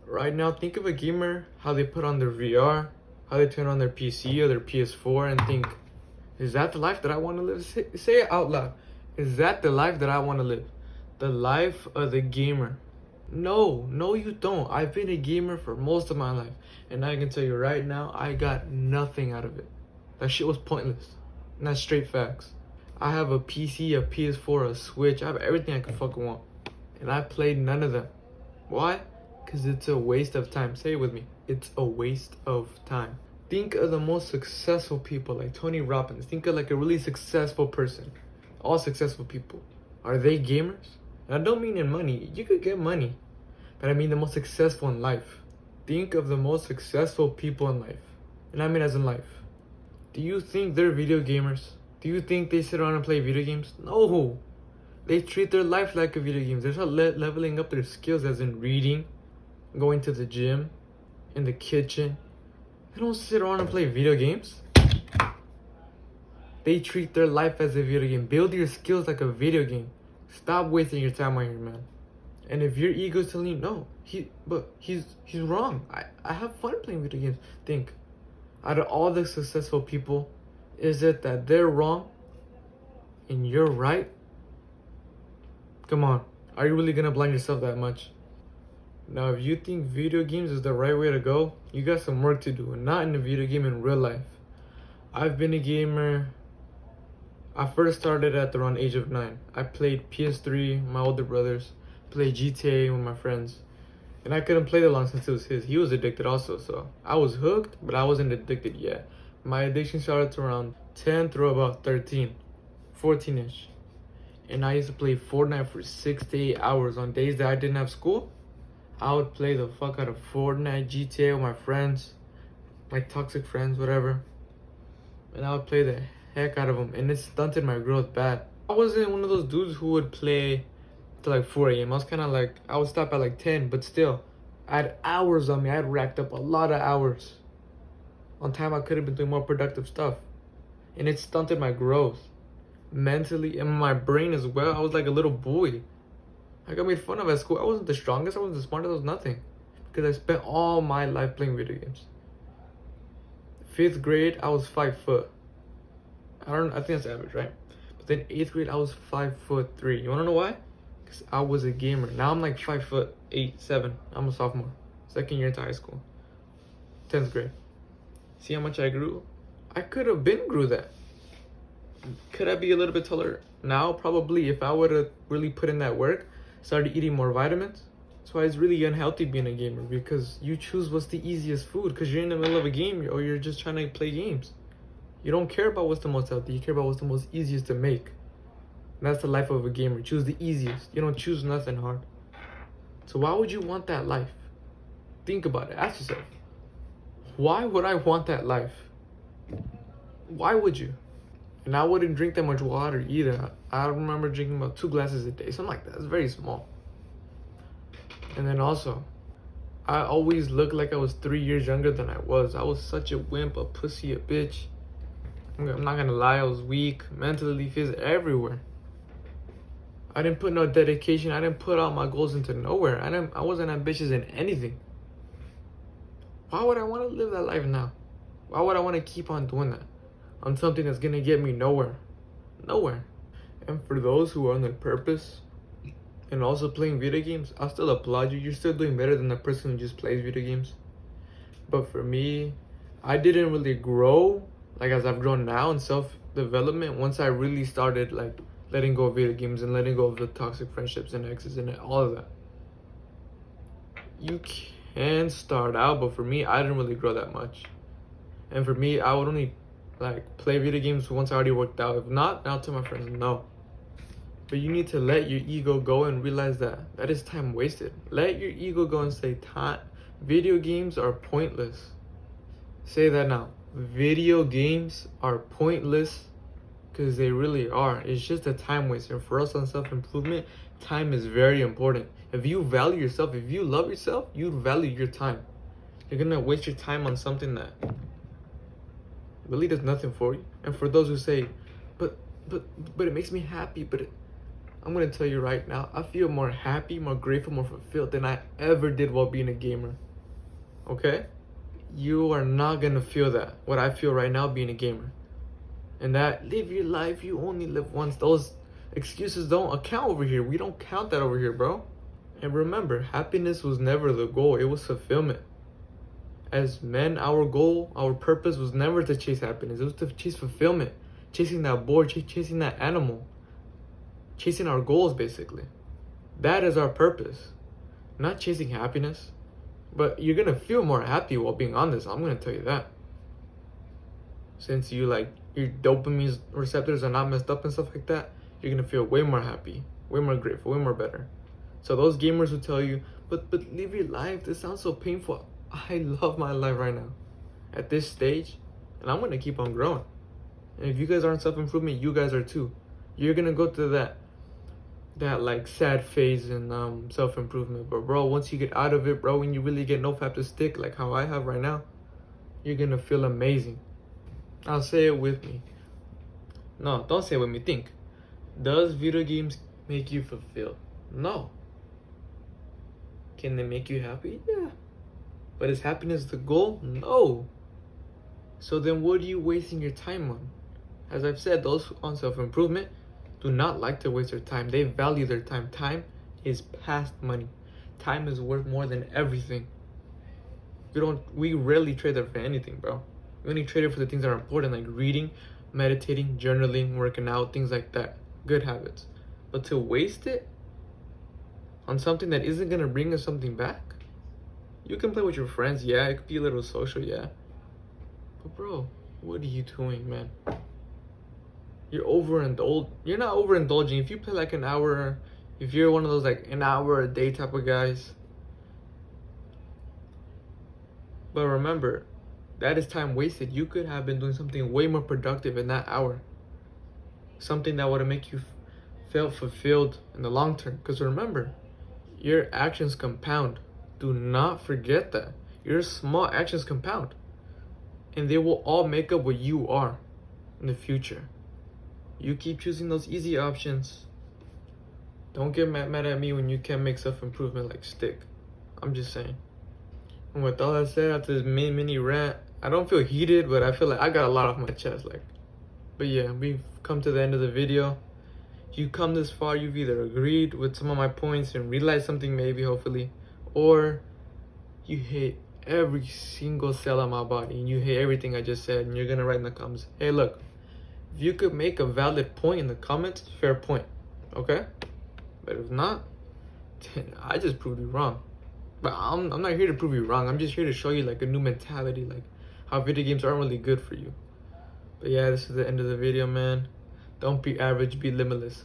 Right now, think of a gamer, how they put on their VR, how they turn on their PC or their PS4 and think, is that the life that I want to live? Say it out loud. Is that the life that I want to live? The life of the gamer. No, you don't. I've been a gamer for most of my life. And I can tell you right now, I got nothing out of it. That shit was pointless. And that's straight facts. I have a PC, a PS4, a Switch. I have everything I could fucking want. And I played none of them. Why? Because it's a waste of time. Say it with me. It's a waste of time. Think of the most successful people like Tony Robbins. Think of like a really successful person. All successful people. Are they gamers? And I don't mean in money. You could get money. But I mean the most successful in life. Think of the most successful people in life. And I mean as in life. Do you think they're video gamers? Do you think they sit around and play video games? No. They treat their life like a video game. They're not leveling up their skills as in reading, going to the gym, in the kitchen. They don't sit around and play video games. They treat their life as a video game. Build your skills like a video game. Stop wasting your time on here, man. And if your ego is telling you, no, he's wrong. I have fun playing video games. Think, out of all the successful people, is it that they're wrong and you're right? Come on, are you really gonna blind yourself that much? Now, if you think video games is the right way to go, you got some work to do, and not in a video game, in real life. I've been a gamer. I first started at around age of 9. I played PS3, my older brothers, played GTA with my friends. And I couldn't play that long since it was his. He was addicted also, so I was hooked, but I wasn't addicted yet. My addiction started to around 10 through about 13, 14-ish. And I used to play Fortnite for 6 to 8 hours. On days that I didn't have school, I would play the fuck out of Fortnite, GTA with my friends, my toxic friends, whatever. And I would play the heck out of them, and it stunted my growth bad. I wasn't one of those dudes who would play till like 4 a.m. I was kind of like, I would stop at like 10, but still, I had hours on me. I had racked up a lot of hours on time I could have been doing more productive stuff. And it stunted my growth mentally and my brain as well. I was like a little boy. I got made fun of at school. I wasn't the strongest, I wasn't the smartest, I was nothing. Because I spent all my life playing video games. 5th grade, I was 5 foot. I think that's average, right? But then 8th grade, I was 5'3". You wanna know why? Because I was a gamer. Now I'm like 5'8", 7. I'm a sophomore. 2nd year into high school. 10th grade. See how much I grew? I could have been grew that. Could I be a little bit taller now? Probably, if I would have really put in that work, started eating more vitamins. That's why it's really unhealthy being a gamer, because you choose what's the easiest food because you're in the middle of a game or you're just trying to play games. You don't care about what's the most healthy, you care about what's the most easiest to make. And that's the life of a gamer. Choose the easiest. You don't choose nothing hard. So why would you want that life? Think about it. Ask yourself, why would I want that life? Why would you? And I wouldn't drink that much water either. I remember drinking about 2 glasses a day, something like that. It's very small. And then also, I always looked like I was 3 years younger than I was. I was such a wimp, a pussy, a bitch. I'm not gonna lie, I was weak, mentally, physically, everywhere. I didn't put no dedication. I didn't put all my goals into nowhere. I wasn't ambitious in anything. Why would I want to live that life now? Why would I want to keep on doing that on something that's gonna get me nowhere? Nowhere. And for those who are on their purpose and also playing video games, I still applaud you. You're still doing better than the person who just plays video games. But for me, I didn't really grow like as I've grown now in self-development once I really started like letting go of video games and letting go of the toxic friendships and exes and all of that. You can start out, but for me, I didn't really grow that much. And for me, I would only like play video games once I already worked out. If not, I'll tell my friends no. But you need to let your ego go and realize that that is time wasted. Let your ego go and say, video games are pointless. Say that now. Video games are pointless, because they really are. It's just a time waster. And for us on self-improvement, time is very important. If you value yourself, if you love yourself, you value your time. You're gonna waste your time on something that really does nothing for you. And for those who say, but it makes me happy, but I'm gonna tell you right now, I feel more happy, more grateful, more fulfilled than I ever did while being a gamer. Okay? You are not gonna feel that, what I feel right now being a gamer. And that live your life, you only live once. Those excuses don't account over here. We don't count that over here, bro. And remember, happiness was never the goal, it was fulfillment. As men, our goal, our purpose was never to chase happiness, it was to chase fulfillment. Chasing that boar, chasing that animal. Chasing our goals, basically. That is our purpose. Not chasing happiness. But you're gonna feel more happy while being on this, I'm gonna tell you that. Since you like your dopamine receptors are not messed up and stuff like that, you're gonna feel way more happy, way more grateful, way more better. So those gamers who tell you, but live your life, this sounds so painful. I love my life right now. At this stage, and I'm gonna keep on growing. And if you guys aren't self-improvement, you guys are too. You're gonna go through that like sad phase in self-improvement. But bro, once you get out of it, bro, when you really get no fap to stick, like how I have right now, you're gonna feel amazing. I'll say it with me. No, don't say it with me. Think. Does video games make you fulfilled? No. Can they make you happy? Yeah. But is happiness the goal? No. So then what are you wasting your time on? As I've said, those on self-improvement do not like to waste their time. They value their time. Time is past money. Time is worth more than everything. We rarely trade that for anything, bro. We only trade it for the things that are important, like reading, meditating, journaling, working out, things like that. Good habits. But to waste it on something that isn't gonna bring us something back? You can play with your friends, yeah, it could be a little social, yeah. But bro, what are you doing, man? You're not overindulging. If you play like an hour, if you're one of those like an hour a day type of guys. But remember, that is time wasted. You could have been doing something way more productive in that hour. Something that would make you feel fulfilled in the long term. Because remember, your actions compound. Do not forget that. Your small actions compound. And they will all make up what you are in the future. You keep choosing those easy options. Don't get mad at me when you can't make self-improvement like stick. I'm just saying. And with all that said, after this mini rant, I don't feel heated, but I feel like I got a lot off my chest. But yeah, we've come to the end of the video. If you come this far, you've either agreed with some of my points and realized something maybe, hopefully, or you hate every single cell of my body and you hate everything I just said, and you're gonna write in the comments, hey look, if you could make a valid point in the comments, fair point, okay? But if not, then I just proved you wrong. But I'm not here to prove you wrong. I'm just here to show you like a new mentality, like how video games aren't really good for you. But yeah, this is the end of the video, man. Don't be average, be limitless.